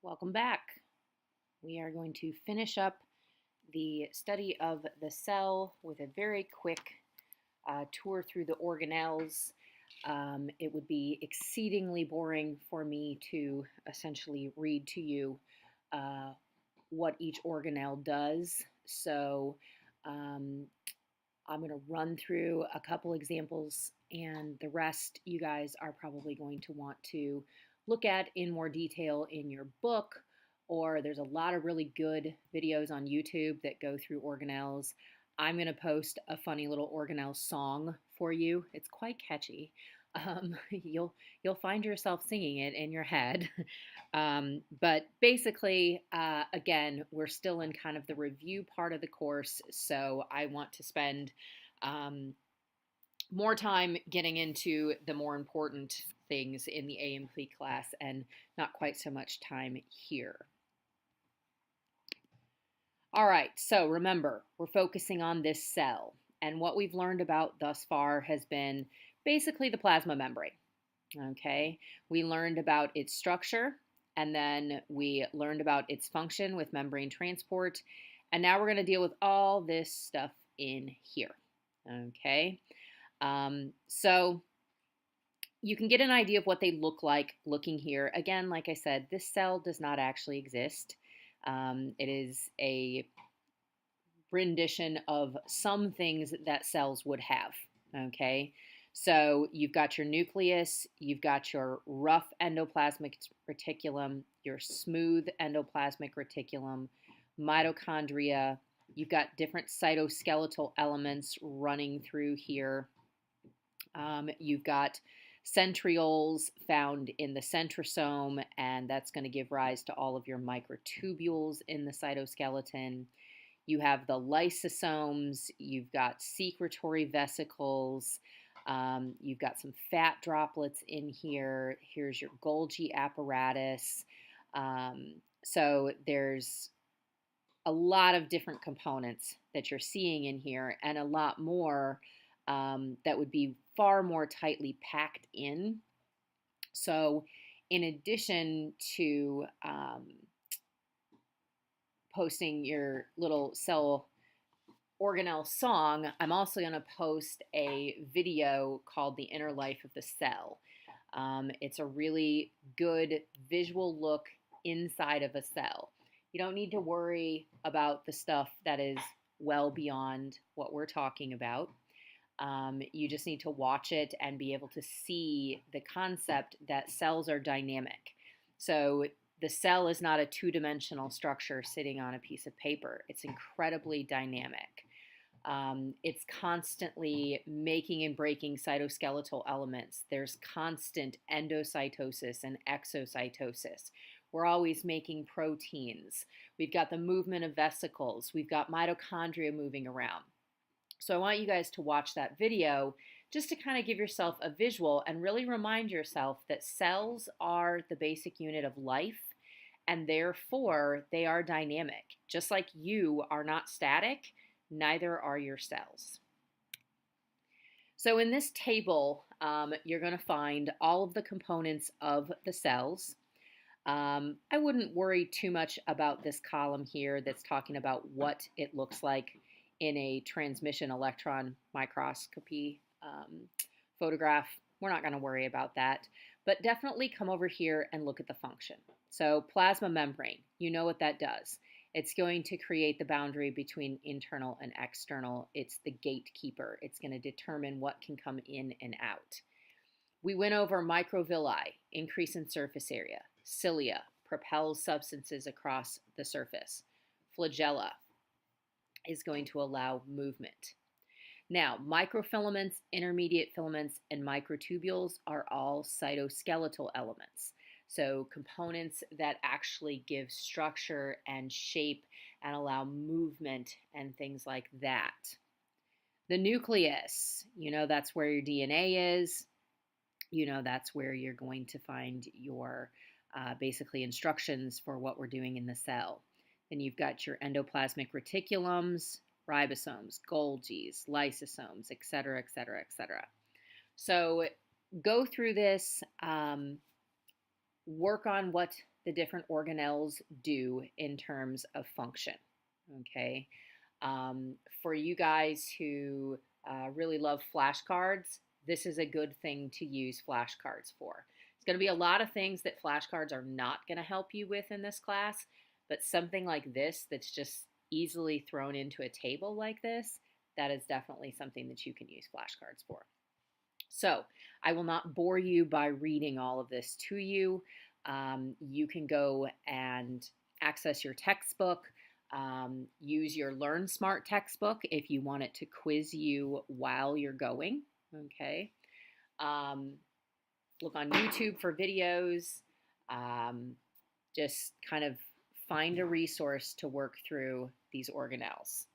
Welcome back. We are going to finish up the study of the cell with a very quick tour through the organelles. It would be exceedingly boring for me to essentially read to you uh, what each organelle does. So I'm going to run through a couple examples, and the rest you guys are probably going to want to look at in more detail in your book, or there's a lot of really good videos on YouTube that go through organelles. I'm going to post a funny little organelle song for you. It's quite catchy. You'll find yourself singing it in your head. But basically, again, we're still in kind of the review part of the course, so I want to spend um, more time getting into the more important things in the A&P class and not quite so much time here. All right, so remember, we're focusing on this cell, and what we've learned about thus far has been basically the plasma membrane. Okay, we learned about its structure, and then we learned about its function with membrane transport, and now we're going to deal with all this stuff in here. Okay, so you can get an idea of what they look like looking here. Again, like I said, this cell does not actually exist. It is a rendition of some things that cells would have. Okay, so you've got your nucleus, you've got your rough endoplasmic reticulum, your smooth endoplasmic reticulum, mitochondria. You've got different cytoskeletal elements running through here. You've got centrioles found in the centrosome, and that's going to give rise to all of your microtubules in the cytoskeleton. You have the lysosomes, you've got secretory vesicles, you've got some fat droplets in here. Here's your Golgi apparatus. So there's a lot of different components that you're seeing in here, and a lot more that would be far more tightly packed in. So in addition to posting your little cell organelle song, I'm also going to post a video called The Inner Life of the Cell. It's a really good visual look inside of a cell. You don't need to worry about the stuff that is well beyond what we're talking about. You just need to watch it and be able to see the concept that cells are dynamic. So the cell is not a two-dimensional structure sitting on a piece of paper. It's incredibly dynamic. It's constantly making and breaking cytoskeletal elements. There's constant endocytosis and exocytosis. We're always making proteins. We've got the movement of vesicles. We've got mitochondria moving around. So I want you guys to watch that video just to kind of give yourself a visual and really remind yourself that cells are the basic unit of life, and therefore they are dynamic. Just like you are not static, neither are your cells. So in this table, you're going to find all of the components of the cells. I wouldn't worry too much about this column here that's talking about what it looks like in a transmission electron microscopy photograph. We're not going to worry about that, but definitely come over here and look at the function. So plasma membrane, you know what that does. It's going to create the boundary between internal and external. It's the gatekeeper. It's going to determine what can come in and out. We went over microvilli, increase in surface area. Cilia, propels substances across the surface. Flagella is going to allow movement. Now, microfilaments, intermediate filaments, and microtubules are all cytoskeletal elements. So components that actually give structure and shape and allow movement and things like that. The nucleus, you know, that's where your DNA is. You know, that's where you're going to find your basically instructions for what we're doing in the cell. Then you've got your endoplasmic reticulums, ribosomes, Golgis, lysosomes, et cetera, et cetera, et cetera. So go through this, work on what the different organelles do in terms of function. Okay. For you guys who really love flashcards, this is a good thing to use flashcards for. It's going to be a lot of things that flashcards are not going to help you with in this class, but something like this that's just easily thrown into a table like this, that is definitely something that you can use flashcards for. So I will not bore you by reading all of this to you. You can go and access your textbook. Use your Learn Smart textbook if you want it to quiz you while you're going. Okay. Look on YouTube for videos. Just kind of find a resource to work through these organelles.